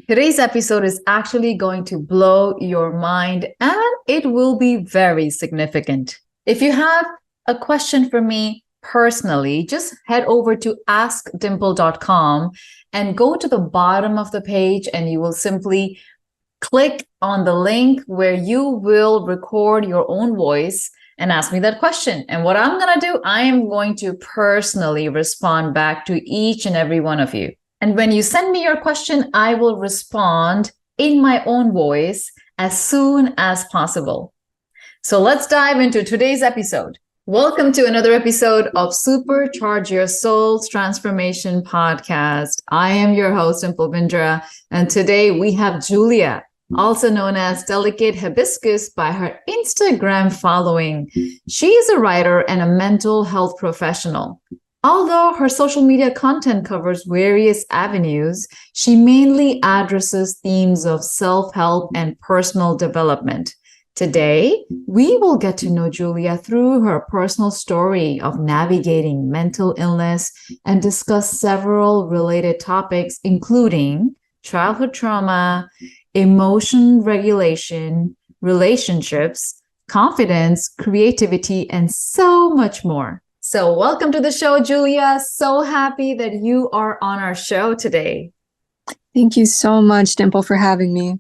Today's episode is actually going to blow your mind and it will be very significant. If you have a question for me personally, just head over to askdimple.com and go to the bottom of the page and you will simply click on the link where you will record your own voice and ask me that question. And what I'm going to do, I am going to personally respond back to each and every one of you. And when you send me your question, I will respond in my own voice as soon as possible. So let's dive into today's episode. Welcome to another episode of Supercharge Your Soul's Transformation podcast. I am your host, Dimple Bindra, and today we have Julia, also known as Delicate Hibiscus by her Instagram following. She is a writer and a mental health professional. Although her social media content covers various avenues, she mainly addresses themes of self-help and personal development. Today, we will get to know Julia through her personal story of navigating mental illness and discuss several related topics, including childhood trauma, emotion regulation, relationships, confidence, creativity, and so much more. So welcome to the show, Julia. So happy that you are on our show today. Thank you so much, Dimple, for having me.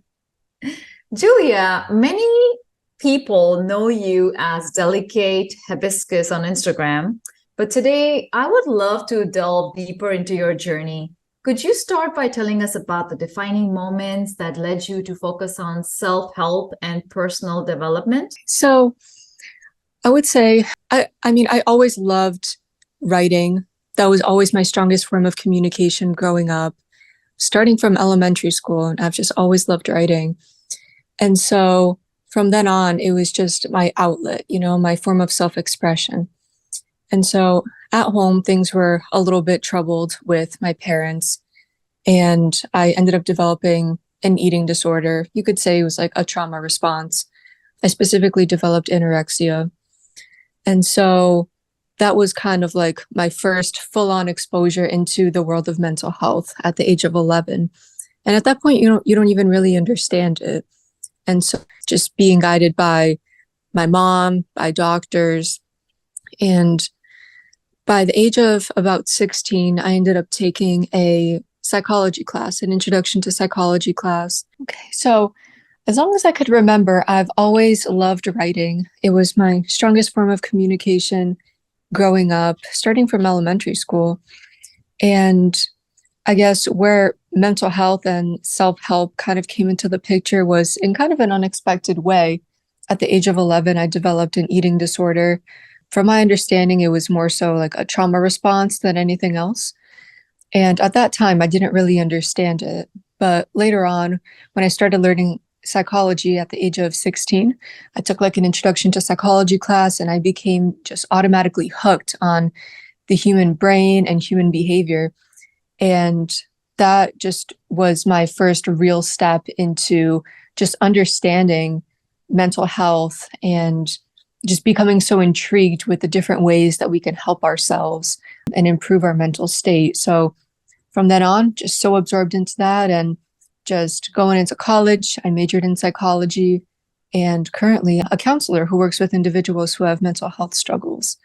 Julia, many people know you as Delicate Hibiscus on Instagram, but today I would love to delve deeper into your journey. Could you start by telling us about the defining moments that led you to focus on self-help and personal development? So I would say, I always loved writing. That was always my strongest form of communication growing up, starting from elementary school. And I've just always loved writing. And so from then on, it was just my outlet, my form of self-expression. And so at home, things were a little bit troubled with my parents. And I ended up developing an eating disorder. You could say it was like a trauma response. I specifically developed anorexia. And so that was kind of like my first full-on exposure into the world of mental health at the age of 11. And at that point, you don't even really understand it. And so just being guided by my mom, by doctors. And by the age of about 16, I ended up taking a psychology class, an introduction to psychology class. Okay, so as long as I could remember, I've always loved writing. It was my strongest form of communication growing up, starting from elementary school. And I guess where mental health and self-help kind of came into the picture was in kind of an unexpected way. At the age of 11, I developed an eating disorder. From my understanding, it was more so like a trauma response than anything else. And at that time, I didn't really understand it. But later on, when I started learning psychology at the age of 16, I took like an introduction to psychology class and I became just automatically hooked on the human brain and human behavior. And that just was my first real step into just understanding mental health and just becoming so intrigued with the different ways that we can help ourselves and improve our mental state. So from then on, just so absorbed into that and just going into college, I majored in psychology and currently a counselor who works with individuals who have mental health struggles.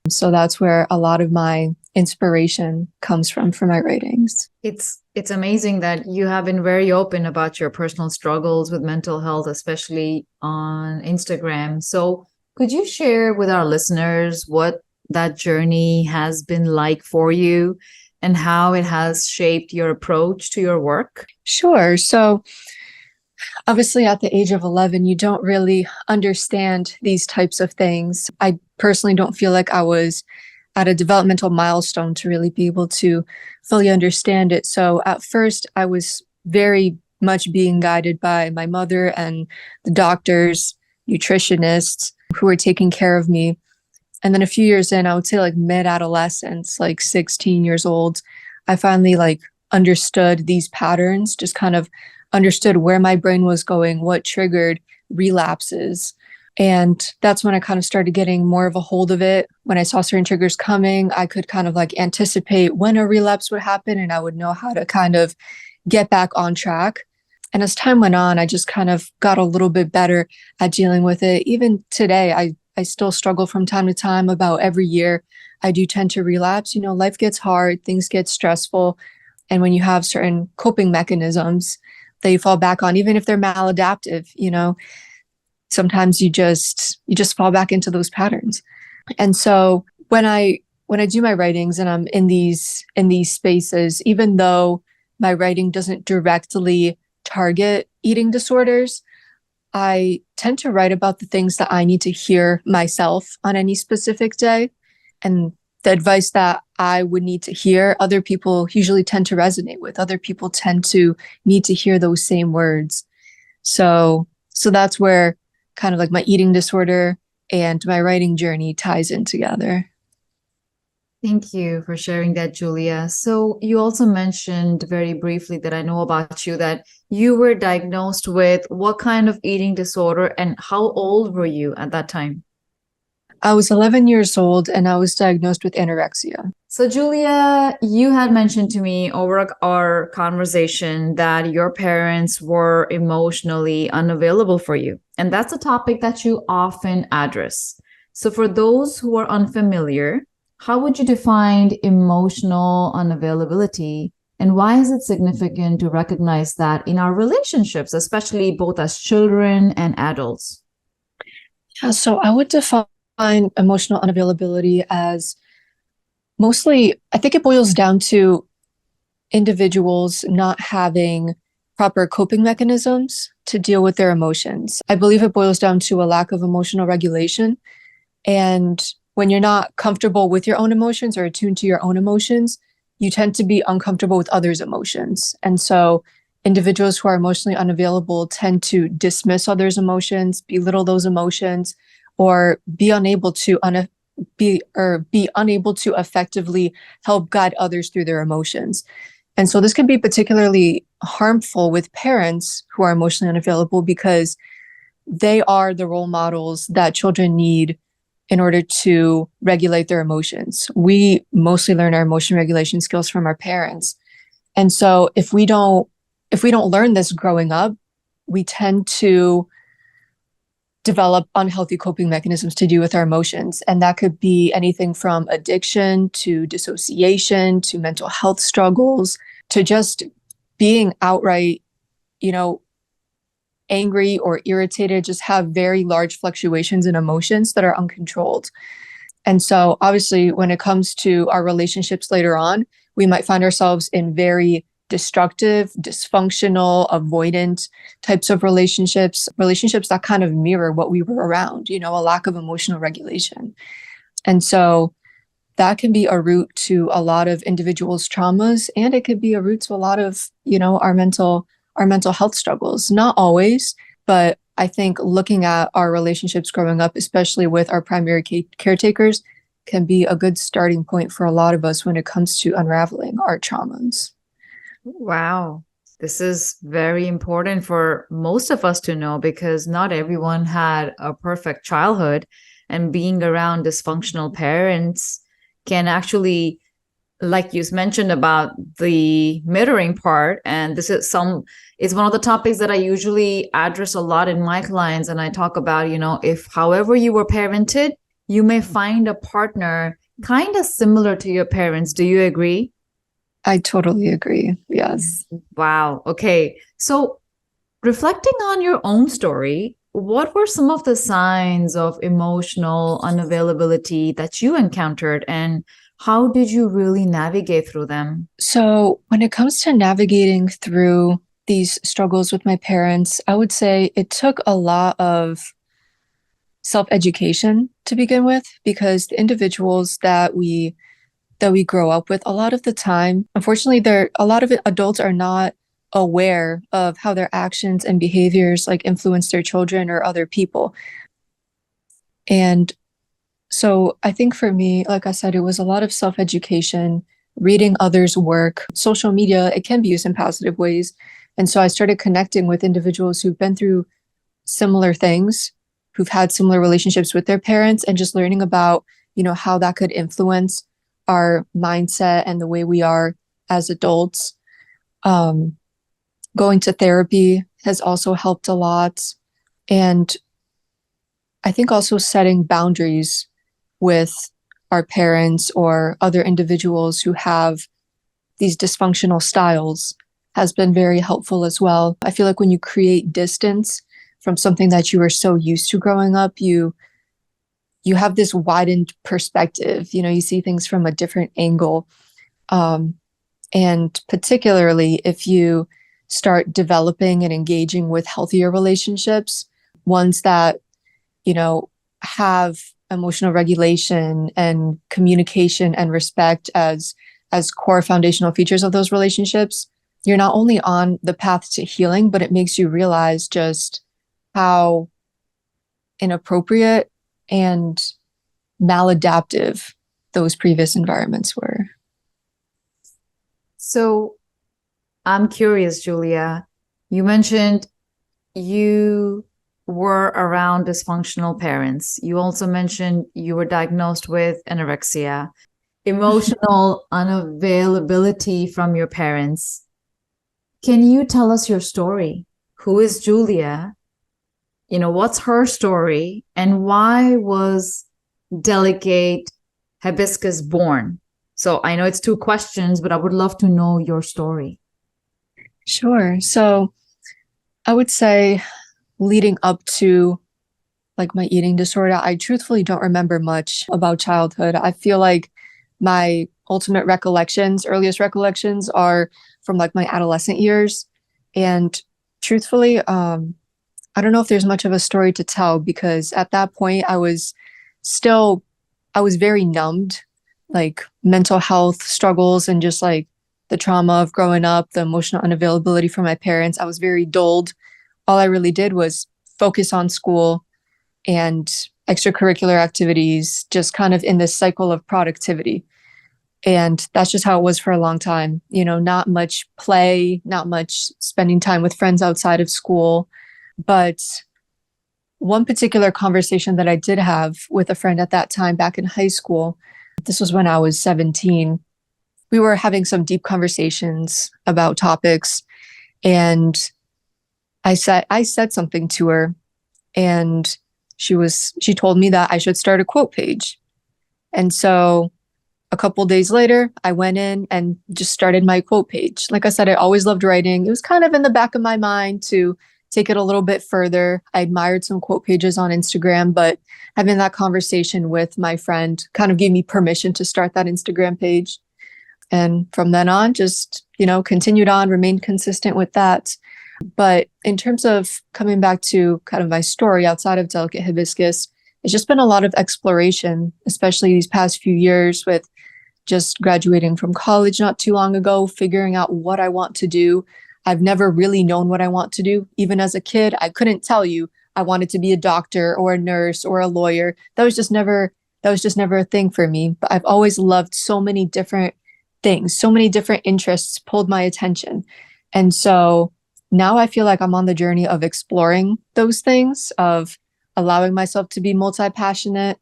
So that's where a lot of my inspiration comes from for my writings. It's amazing that you have been very open about your personal struggles with mental health, especially on Instagram. So could you share with our listeners what that journey has been like for you and how it has shaped your approach to your work? Sure. So obviously at the age of 11, you don't really understand these types of things. I personally don't feel like I was at a developmental milestone to really be able to fully understand it. So at first, I was very much being guided by my mother and the doctors, nutritionists who were taking care of me. And then a few years in, I would say like mid-adolescence, like 16 years old, I finally like understood these patterns, just kind of understood where my brain was going, what triggered relapses. And that's when I kind of started getting more of a hold of it. When I saw certain triggers coming, I could kind of like anticipate when a relapse would happen and I would know how to kind of get back on track. And as time went on, I just kind of got a little bit better at dealing with it. Even today, I still struggle from time to time. About every year, I do tend to relapse. Life gets hard, things get stressful. And when you have certain coping mechanisms that you fall back on, even if they're maladaptive, sometimes you just fall back into those patterns. And so when I do my writings and I'm in these spaces, even though my writing doesn't directly target eating disorders, I tend to write about the things that I need to hear myself on any specific day. And the advice that I would need to hear, other people usually tend to resonate with. Other people tend to need to hear those same words. So that's where kind of like my eating disorder and my writing journey ties in together. Thank you for sharing that, Julia. So you also mentioned very briefly that I know about you that you were diagnosed with what kind of eating disorder and how old were you at that time? I was 11 years old and I was diagnosed with anorexia. So, Julia, you had mentioned to me over our conversation that your parents were emotionally unavailable for you. And that's a topic that you often address. So, for those who are unfamiliar, how would you define emotional unavailability? And why is it significant to recognize that in our relationships, especially both as children and adults? Yeah, so I would define emotional unavailability as mostly, I think it boils down to individuals not having proper coping mechanisms to deal with their emotions. I believe it boils down to a lack of emotional regulation. And when you're not comfortable with your own emotions or attuned to your own emotions, you tend to be uncomfortable with others' emotions. And so individuals who are emotionally unavailable tend to dismiss others' emotions, belittle those emotions, or be unable to be unable to effectively help guide others through their emotions. And so this can be particularly harmful with parents who are emotionally unavailable because they are the role models that children need in order to regulate their emotions. We mostly learn our emotion regulation skills from our parents. And so if we don't learn this growing up, we tend to develop unhealthy coping mechanisms to deal with our emotions. And that could be anything from addiction to dissociation to mental health struggles to just being outright, angry or irritated, just have very large fluctuations in emotions that are uncontrolled. And so obviously when it comes to our relationships later on, we might find ourselves in very destructive, dysfunctional, avoidant types of relationships that kind of mirror what we were around, a lack of emotional regulation. And so that can be a root to a lot of individuals' traumas, and it could be a root to a lot of, our mental health struggles. Not always, but I think looking at our relationships growing up, especially with our primary caretakers, can be a good starting point for a lot of us when it comes to unraveling our traumas. Wow. This is very important for most of us to know because not everyone had a perfect childhood, and being around dysfunctional parents can actually, like you mentioned about the mirroring part, and this is one of the topics that I usually address a lot in my clients. And I talk about, if however you were parented, you may find a partner kind of similar to your parents. Do you agree? I totally agree. Yes. Wow. Okay. So reflecting on your own story, what were some of the signs of emotional unavailability that you encountered, and how did you really navigate through them? So when it comes to navigating through these struggles with my parents, I would say it took a lot of self-education to begin with, because the individuals that we grow up with, a lot of the time, unfortunately, a lot of adults are not aware of how their actions and behaviors like influence their children or other people. And so I think for me, like I said, it was a lot of self-education, reading others' work. Social media, it can be used in positive ways. And so I started connecting with individuals who've been through similar things, who've had similar relationships with their parents, and just learning about, how that could influence our mindset and the way we are as adults. Going to therapy has also helped a lot. And I think also setting boundaries with our parents or other individuals who have these dysfunctional styles has been very helpful as well. I feel like when you create distance from something that you were so used to growing up, you have this widened perspective. You know, you see things from a different angle. And particularly if you start developing and engaging with healthier relationships, ones that, you know, have emotional regulation and communication and respect as core foundational features of those relationships, you're not only on the path to healing, but it makes you realize just how inappropriate and maladaptive those previous environments were. So I'm curious, Julia. You mentioned you were around dysfunctional parents. You also mentioned you were diagnosed with anorexia, emotional unavailability from your parents. Can you tell us your story? Who is Julia? You know, what's her story? And why was Delicate Hibiscus born? So I know it's two questions, but I would love to know your story. Sure. So I would say leading up to like my eating disorder, I truthfully don't remember much about childhood. I feel like my ultimate recollections, earliest recollections are from like my adolescent years. And truthfully, I don't know if there's much of a story to tell because at that point I was very numbed, like mental health struggles and just like the trauma of growing up, the emotional unavailability from my parents. I was very dulled. All I really did was focus on school and extracurricular activities, just kind of in this cycle of productivity. And that's just how it was for a long time. You know, not much play, not much spending time with friends outside of school. But one particular conversation that I did have with a friend at that time back in high school, this was when I was 17, we were having some deep conversations about topics. And I said something to her, and she told me that I should start a quote page. And so a couple days later, I went in and just started my quote page. Like I said, I always loved writing. It was kind of in the back of my mind to take it a little bit further. I admired some quote pages on Instagram, but having that conversation with my friend kind of gave me permission to start that Instagram page. And from then on, just, you know, continued on, remained consistent with that. But in terms of coming back to kind of my story outside of Delicate Hibiscus, it's just been a lot of exploration, especially these past few years with just graduating from college not too long ago, figuring out what I want to do. I've never really known what I want to do. Even as a kid, I couldn't tell you I wanted to be a doctor or a nurse or a lawyer. That was just never a thing for me. But I've always loved so many different things, so many different interests pulled my attention. And so now I feel like I'm on the journey of exploring those things, of allowing myself to be multi-passionate,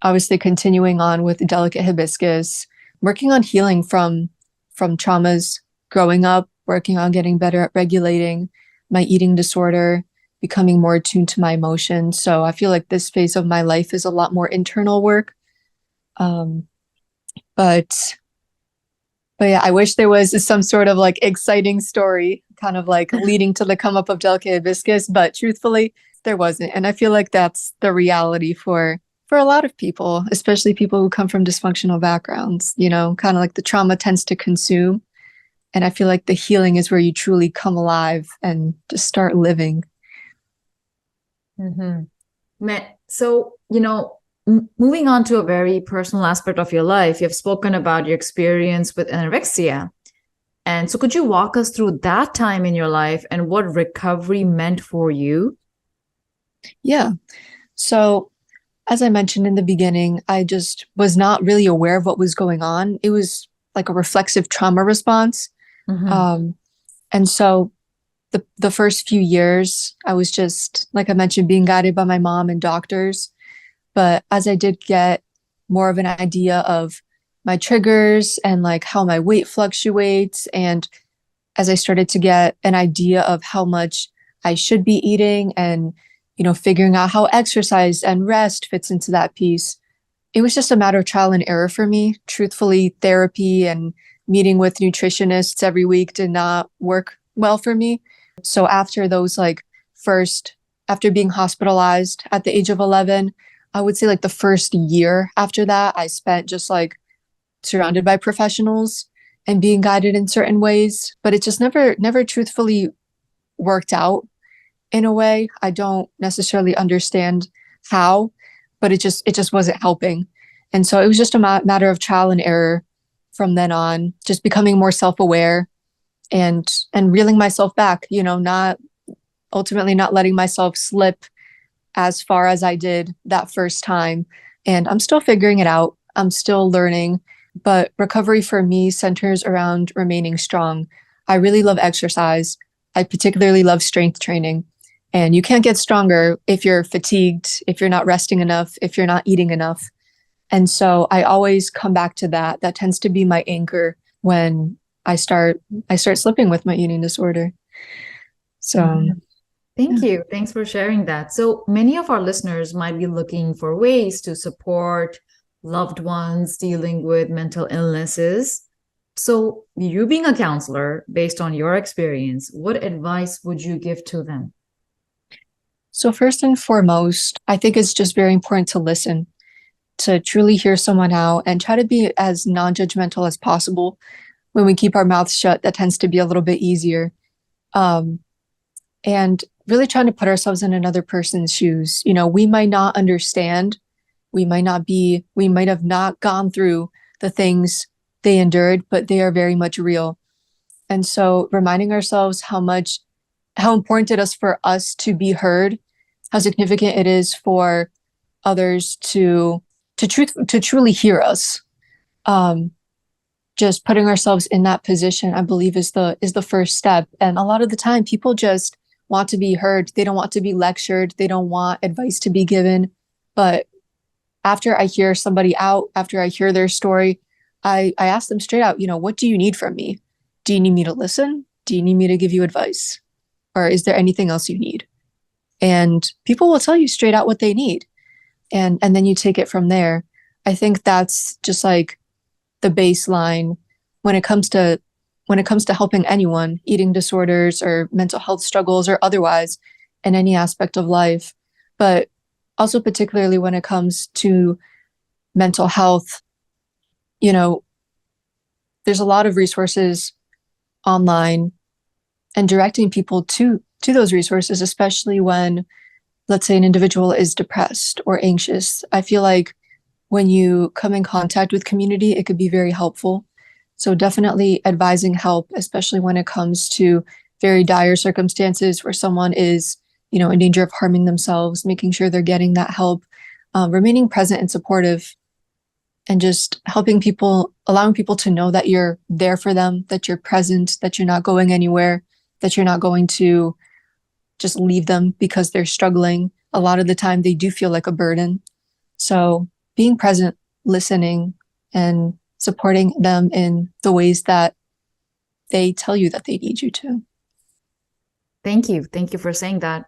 obviously continuing on with Delicate Hibiscus, working on healing from traumas growing up, working on getting better at regulating my eating disorder, becoming more attuned to my emotions. So I feel like this phase of my life is a lot more internal work. But yeah, I wish there was some sort of like exciting story kind of like leading to the come up of Delicate Hibiscus, but truthfully, there wasn't. And I feel like that's the reality for a lot of people, especially people who come from dysfunctional backgrounds, you know, kind of like the trauma tends to consume. And I feel like the healing is where you truly come alive and just start living. Mm-hmm. So, you know, moving on to a very personal aspect of your life, you've spoken about your experience with anorexia. And so could you walk us through that time in your life and what recovery meant for you? Yeah. So as I mentioned in the beginning, I just was not really aware of what was going on. It was like a reflexive trauma response. Mm-hmm. And so the first few years, I was just, like I mentioned, being guided by my mom and doctors. But as I did get more of an idea of my triggers and like how my weight fluctuates and as I started to get an idea of how much I should be eating and, figuring out how exercise and rest fits into that piece, it was just a matter of trial and error for me. Truthfully, therapy and meeting with nutritionists every week did not work well for me. So after those after being hospitalized at the age of 11, I would say the first year after that, I spent just surrounded by professionals and being guided in certain ways, but it just never truthfully worked out in a way. I don't necessarily understand how, but it just wasn't helping. And so it was just a matter of trial and error from then on, just becoming more self-aware and reeling myself back, not letting myself slip as far as I did that first time. And I'm still figuring it out. I'm still learning, but recovery for me centers around remaining strong. I really love exercise. I particularly love strength training. And you can't get stronger if you're fatigued, if you're not resting enough, if you're not eating enough. And so I always come back to that. That tends to be my anchor when I start slipping with my eating disorder. So Thank you. Thanks for sharing that. So many of our listeners might be looking for ways to support loved ones dealing with mental illnesses. So you being a counselor, based on your experience, what advice would you give to them? So first and foremost, I think it's just very important to listen, to truly hear someone out and try to be as non-judgmental as possible. When we keep our mouths shut, that tends to be a little bit easier. And really trying to put ourselves in another person's shoes. We might not understand. We might have not gone through the things they endured, but they are very much real. And so reminding ourselves how important it is for us to be heard, how significant it is for others to truly hear us. Just putting ourselves in that position, I believe, is the first step. And a lot of the time, people just want to be heard. They don't want to be lectured. They don't want advice to be given. But after I hear somebody out, after I hear their story, I ask them straight out, what do you need from me? Do you need me to listen? Do you need me to give you advice? Or is there anything else you need? And people will tell you straight out what they need. And then you take it from there. I think that's just the baseline when it comes to helping anyone, eating disorders or mental health struggles or otherwise in any aspect of life. But also particularly when it comes to mental health, there's a lot of resources online and directing people to those resources, especially when, let's say, an individual is depressed or anxious. I feel like when you come in contact with community, it could be very helpful. So definitely advising help, especially when it comes to very dire circumstances where someone is, in danger of harming themselves, making sure they're getting that help, remaining present and supportive, and just allowing people to know that you're there for them, that you're present, that you're not going anywhere, that you're not going to just leave them because they're struggling. A lot of the time they do feel like a burden. So being present, listening, and supporting them in the ways that they tell you that they need you to. Thank you. Thank you for saying that.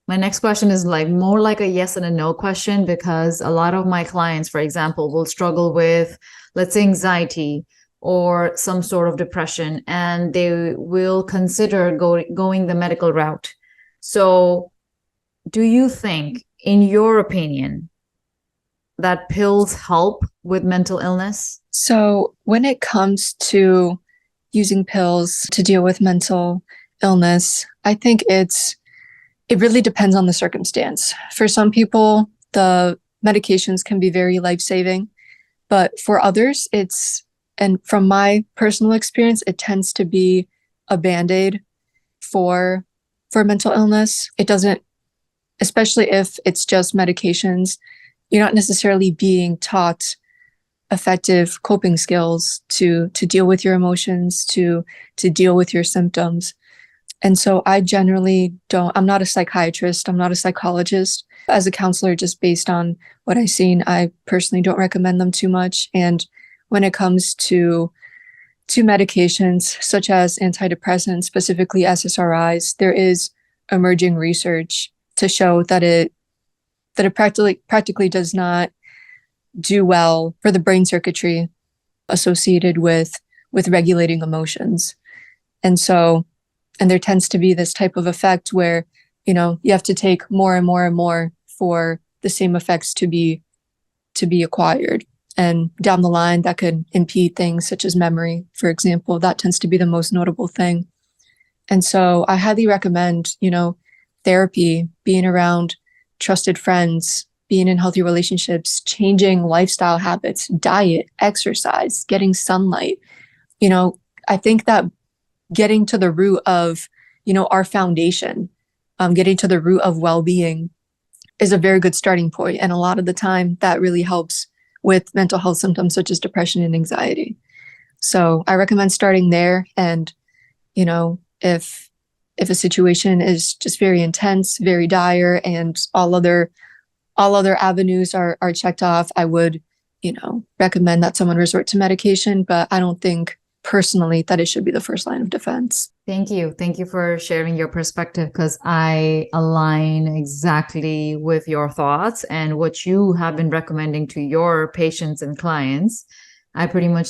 My next question is more like a yes and a no question, because a lot of my clients, for example, will struggle with, let's say, anxiety or some sort of depression, and they will consider going the medical route. So do you think, in your opinion, that pills help with mental illness? So when it comes to using pills to deal with mental illness, I think it really depends on the circumstance. For some people, the medications can be very life-saving, but for others, and from my personal experience, it tends to be a Band-Aid for mental illness. It doesn't, especially if it's just medications, you're not necessarily being taught effective coping skills to deal with your emotions, to deal with your symptoms. And so I generally I'm not a psychiatrist, I'm not a psychologist. As a counselor, just based on what I've seen, I personally don't recommend them too much. And when it comes to to medications such as antidepressants, specifically SSRIs, there is emerging research to show that it practically does not do well for the brain circuitry associated with regulating emotions. And there tends to be this type of effect where, you have to take more and more and more for the same effects to be acquired. And down the line, that could impede things such as memory, for example. That tends to be the most notable thing. And so I highly recommend, therapy, being around trusted friends, being in healthy relationships, changing lifestyle habits, diet, exercise, getting sunlight. I think that getting to the root of, our foundation, getting to the root of well-being is a very good starting point. And a lot of the time that really helps with mental health symptoms such as depression and anxiety. So I recommend starting there. And, if a situation is just very intense, very dire, and all other avenues are checked off, I would, recommend that someone resort to medication. But I don't think personally that it should be the first line of defense. Thank you. Thank you for sharing your perspective, because I align exactly with your thoughts and what you have been recommending to your patients and clients. I pretty much,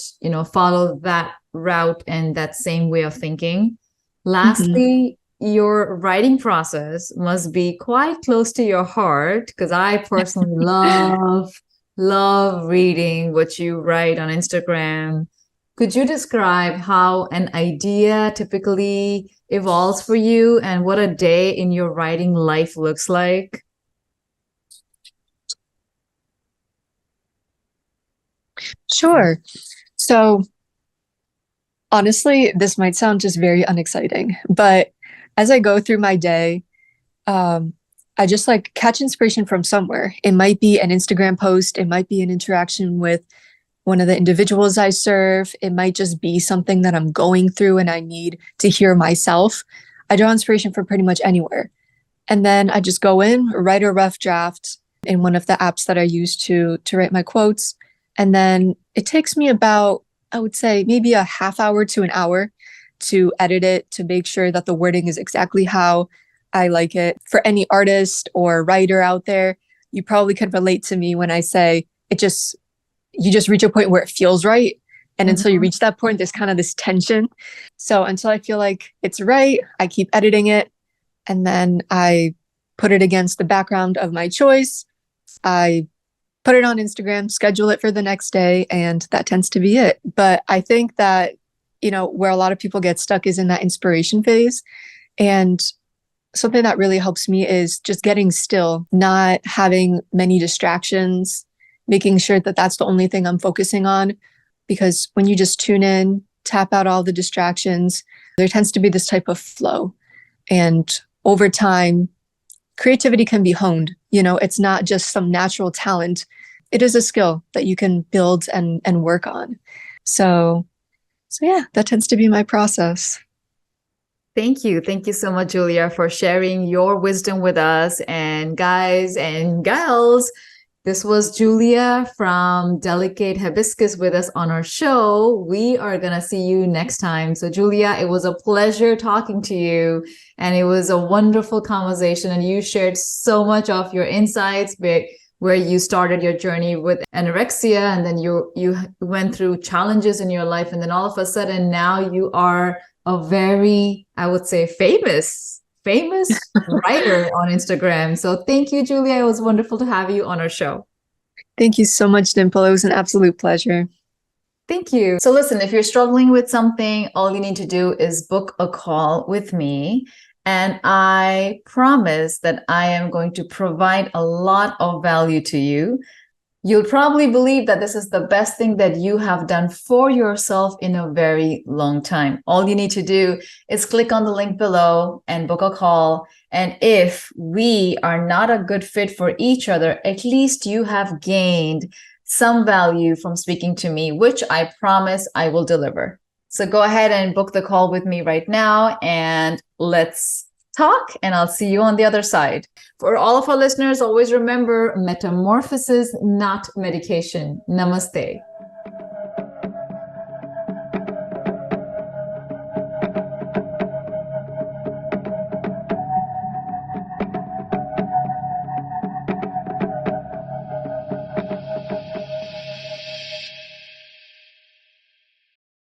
follow that route and that same way of thinking. Lastly, your writing process must be quite close to your heart, because I personally love reading what you write on Instagram. Could you describe how an idea typically evolves for you and what a day in your writing life looks like? Sure. So honestly, this might sound just very unexciting, but as I go through my day, I just catch inspiration from somewhere. It might be an Instagram post. It might be an interaction with one of the individuals I serve. It might just be something that I'm going through and I need to hear myself. I draw inspiration from pretty much anywhere. And then I just go in, write a rough draft in one of the apps that I use to write my quotes. And then it takes me about, I would say, maybe a half hour to an hour to edit it, to make sure that the wording is exactly how I like it. For any artist or writer out there, you probably could relate to me when I say you just reach a point where it feels right. And until you reach that point, there's kind of this tension. So until I feel like it's right, I keep editing it. And then I put it against the background of my choice. I put it on Instagram, schedule it for the next day, and that tends to be it. But I think that, where a lot of people get stuck is in that inspiration phase. And something that really helps me is just getting still, not having many distractions, making sure that that's the only thing I'm focusing on. Because when you just tune in, tap out all the distractions, there tends to be this type of flow. And over time, creativity can be honed. It's not just some natural talent. It is a skill that you can build and work on. So yeah, that tends to be my process. Thank you. Thank you so much, Julia, for sharing your wisdom with us. And guys and gals, this was Julia from Delicate Hibiscus with us on our show. We are going to see you next time. So Julia, it was a pleasure talking to you, and it was a wonderful conversation. And you shared so much of your insights where you started your journey with anorexia, and then you went through challenges in your life. And then all of a sudden now you are a very, I would say, famous writer on Instagram. So thank you, Julia. It was wonderful to have you on our show. Thank you so much, Dimple. It was an absolute pleasure. Thank you. So listen, if you're struggling with something, all you need to do is book a call with me. And I promise that I am going to provide a lot of value to you. You'll probably believe that this is the best thing that you have done for yourself in a very long time. All you need to do is click on the link below and book a call. And if we are not a good fit for each other, at least you have gained some value from speaking to me, which I promise I will deliver. So go ahead and book the call with me right now, and let's talk, and I'll see you on the other side. For all of our listeners, always remember, metamorphosis, not medication. Namaste.